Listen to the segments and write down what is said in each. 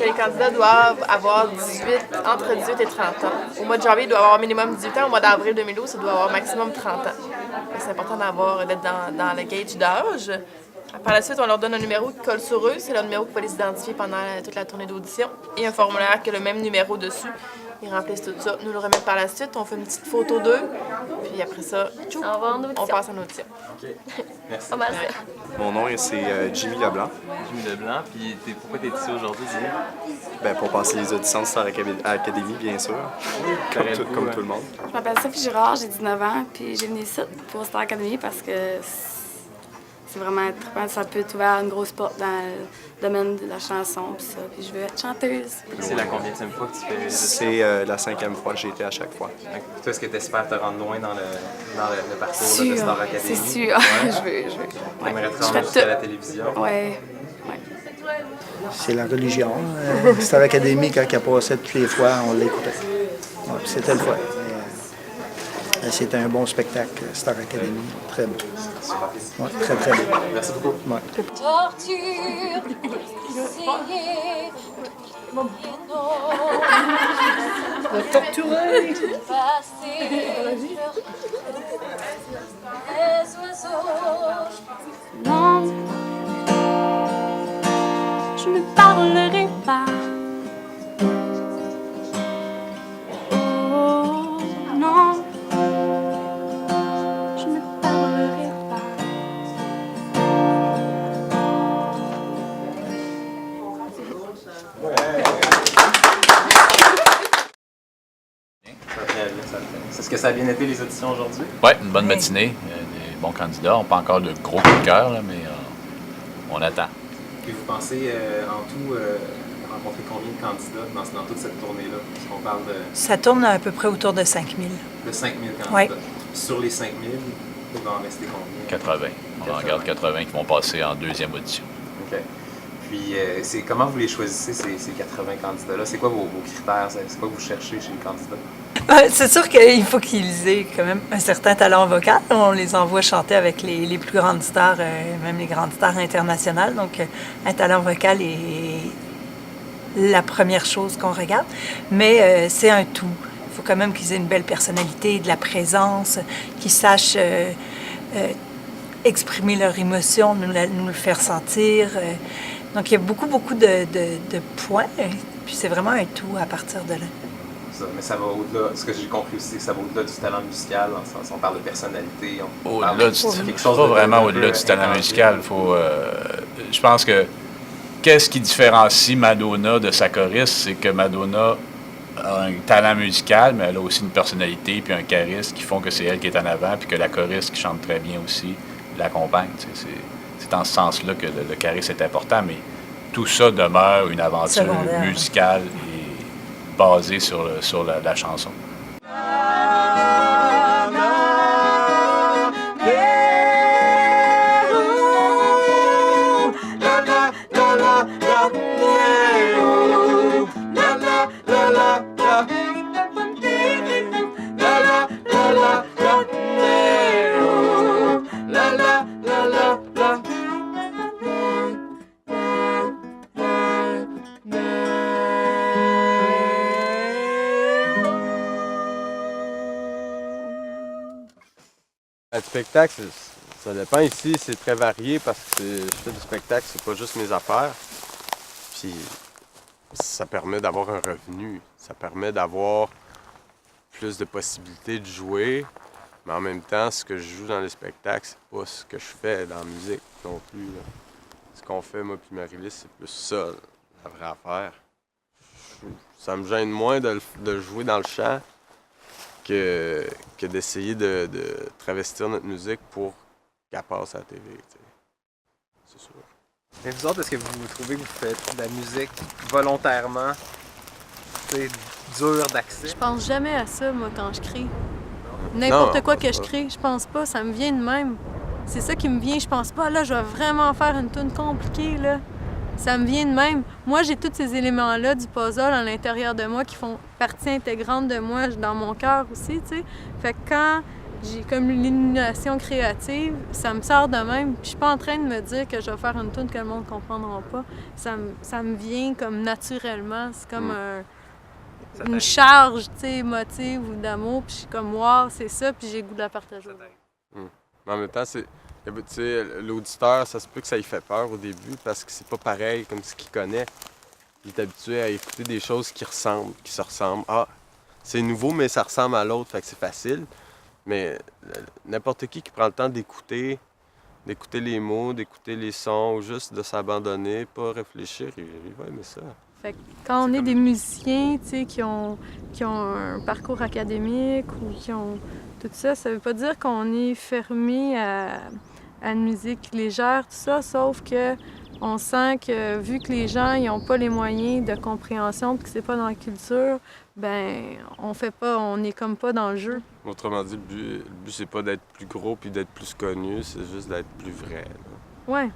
Les candidats doivent avoir entre 18 et 30 ans. Au mois de janvier, ils doivent avoir minimum 18 ans. Au mois d'avril 2012, ils doivent avoir maximum 30 ans. C'est important d'être dans le gauge d'âge. Par la suite, on leur donne un numéro qui colle sur eux. C'est leur numéro qui va les identifier pendant toute la tournée d'audition. Et un formulaire qui a le même numéro dessus. Ils remplissent tout ça. Nous le remettent par la suite. On fait une petite photo d'eux. Puis après ça, tchou, on passe en audition. OK. Merci. Pas mal ça. Mon nom, c'est Jimmy Leblanc. Jimmy Leblanc, puis pourquoi tu es ici aujourd'hui, Jimmy? Ben, pour passer les auditions de Star Academy, bien sûr, comme tout le monde. Je m'appelle Sophie Girard, j'ai 19 ans, puis j'ai venu ici pour Star Academy parce que c'est vraiment trippant. Ça peut t'ouvrir une grosse porte dans le domaine de la chanson, puis ça. Puis je veux être chanteuse. C'est la combienième fois que tu fais? C'est la 5e fois que j'ai été à chaque fois. Toi, est-ce que tu espères te rendre loin dans le parcours de Star Academy? C'est sûr, ouais. je veux. Tu aimerais te rendre jusqu'à la télévision? Ouais. C'est la religion. Star Academy, quand elle passait toutes les fois, on l'écoutait. Ouais, c'était le fun. C'était un bon spectacle, Star Academy. Très beau. Ouais, très, très beau. Merci beaucoup. Ouais. Torture, essayer, Torturé! passer les oiseaux. Non, je ne parlerai pas. Oh, non, je ne parlerai pas. Est-ce que ça a bien été les auditions aujourd'hui? Oui, une bonne matinée. Des bons candidats. On n'a pas encore de gros coups de cœur, là, mais on attend. Puis vous pensez en tout rencontrer combien de candidats dans toute cette tournée-là? Parce qu'on parle de... Ça tourne à peu près autour de 5 000. De 5 000 candidats. Oui. Sur les 5 000, il va en rester combien? 80. On en regarde 80 qui vont passer en deuxième audition. OK. Puis, comment vous les choisissez, ces 80 candidats-là? C'est quoi vos critères? C'est quoi que vous cherchez chez les candidats? C'est sûr qu'il faut qu'ils aient quand même un certain talent vocal. On les envoie chanter avec les plus grandes stars, même les grandes stars internationales. Donc, un talent vocal est la première chose qu'on regarde. Mais c'est un tout. Il faut quand même qu'ils aient une belle personnalité, de la présence, qu'ils sachent exprimer leurs émotions, nous le faire sentir. Donc, il y a beaucoup de points. Puis c'est vraiment un tout à partir de là. Mais ça va au-delà, ce que j'ai compris aussi, c'est que ça va au-delà du talent musical, dans le sens on parle de personnalité, on parle de quelque chose pas vraiment au-delà du talent musical. Je pense que qu'est-ce qui différencie Madonna de sa choriste, c'est que Madonna a un talent musical, mais elle a aussi une personnalité puis un charisme qui font que c'est elle qui est en avant, puis que la choriste qui chante très bien aussi l'accompagne. C'est dans ce sens-là que le charisme est important, mais tout ça demeure une aventure musicale et basée sur la chanson. Le spectacle, ça dépend ici, c'est très varié parce que je fais du spectacle, c'est pas juste mes affaires. Puis ça permet d'avoir un revenu, ça permet d'avoir plus de possibilités de jouer, mais en même temps, ce que je joue dans les spectacles, c'est pas ce que je fais dans la musique non plus. Là. ce qu'on fait, moi puis Marie-Lise, c'est plus ça, la vraie affaire. Ça me gêne moins de jouer dans le chant que d'essayer de travestir notre musique pour qu'elle passe à la TV. T'sais. C'est sûr. Mais vous autres, est-ce que vous trouvez que vous faites de la musique volontairement dure d'accès? Je pense jamais à ça, moi, quand je crie. N'importe Non, quoi que je crie, je pense pas, ça me vient de même. C'est ça qui me vient, je pense pas, là, je vais vraiment faire une tune compliquée, là. Ça me vient de même. Moi, j'ai tous ces éléments-là du puzzle à l'intérieur de moi qui font partie intégrante de moi, dans mon cœur aussi, tu sais. Fait que quand j'ai comme l'illumination créative, ça me sort de même. Puis je suis pas en train de me dire que je vais faire une tune que le monde comprendra pas. Ça me vient comme naturellement. C'est comme une charge, tu sais, émotive ou d'amour. Puis je suis comme, wow, c'est ça, puis j'ai le goût de la partager. Mais en même temps, l'auditeur, ça se peut que ça lui fait peur au début parce que c'est pas pareil comme ce qu'il connaît. Il est habitué à écouter des choses qui se ressemblent. Ah, c'est nouveau, mais ça ressemble à l'autre, fait que c'est facile. Mais n'importe qui prend le temps d'écouter les mots, d'écouter les sons, ou juste de s'abandonner, pas réfléchir, il va aimer ça. Fait que quand on est des musiciens, tu sais, qui ont un parcours académique ou qui ont tout ça, ça veut pas dire qu'on est fermé à une musique légère, tout ça, sauf que on sent que vu que les gens ils ont pas les moyens de compréhension puis que c'est pas dans la culture, ben on est comme pas dans le jeu. Autrement dit, le but c'est pas d'être plus gros puis d'être plus connu, c'est juste d'être plus vrai. Là. Ouais.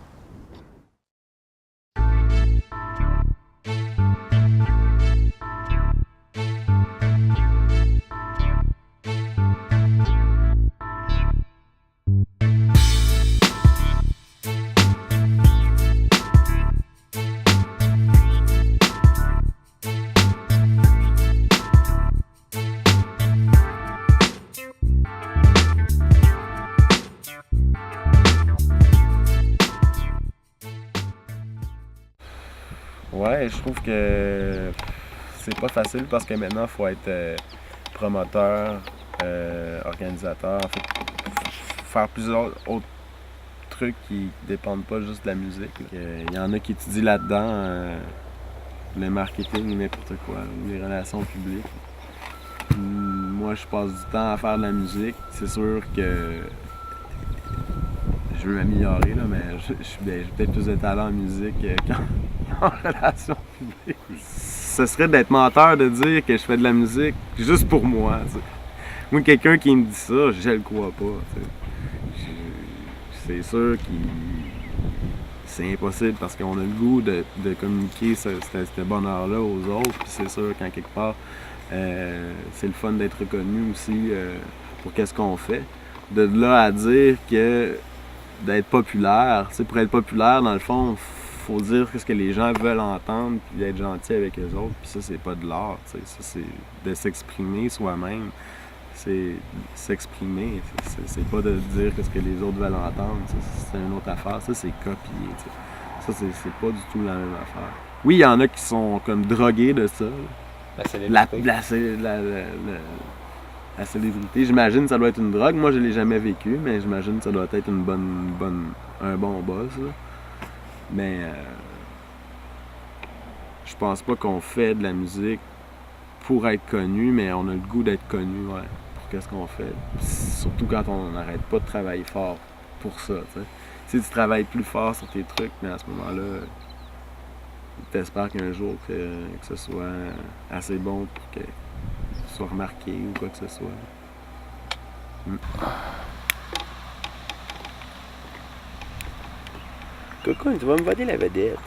Ouais, je trouve que c'est pas facile parce que maintenant, il faut être promoteur, organisateur, en fait, faire plusieurs autres trucs qui dépendent pas juste de la musique. Il y en a qui étudient là-dedans le marketing, n'importe quoi, les relations publiques. Moi, je passe du temps à faire de la musique. C'est sûr que je veux m'améliorer, là, mais j'ai peut-être plus de talent en musique qu'en relation publique. Ce serait d'être menteur de dire que je fais de la musique juste pour moi. T'sais. Moi, quelqu'un qui me dit ça, je le crois pas. C'est sûr que c'est impossible parce qu'on a le goût de communiquer ce bonheur-là aux autres. Puis c'est sûr qu'en quelque part, c'est le fun d'être reconnu aussi pour qu'est-ce qu'on fait. De là à dire que d'être populaire, pour être populaire, dans le fond, faut dire ce que les gens veulent entendre puis d'être gentil avec eux autres. Puis ça, c'est pas de l'art. Ça, c'est de s'exprimer soi-même. C'est s'exprimer. C'est pas de dire ce que les autres veulent entendre. C'est une autre affaire. Ça, c'est copier. Ça, c'est pas du tout la même affaire. Oui, il y en a qui sont comme drogués de ça. La célébrité, j'imagine que ça doit être une drogue. Moi, je l'ai jamais vécu, mais j'imagine que ça doit être un bon buzz. Là. Mais je pense pas qu'on fait de la musique pour être connu, mais on a le goût d'être connu pour qu'est-ce qu'on fait. Surtout quand on n'arrête pas de travailler fort pour ça. Si tu travailles plus fort sur tes trucs, mais à ce moment-là, t'espères qu'un jour que ce soit assez bon pour que soit remarqué ou quoi que ce soit. Cocoon, tu vas me voler la vedette.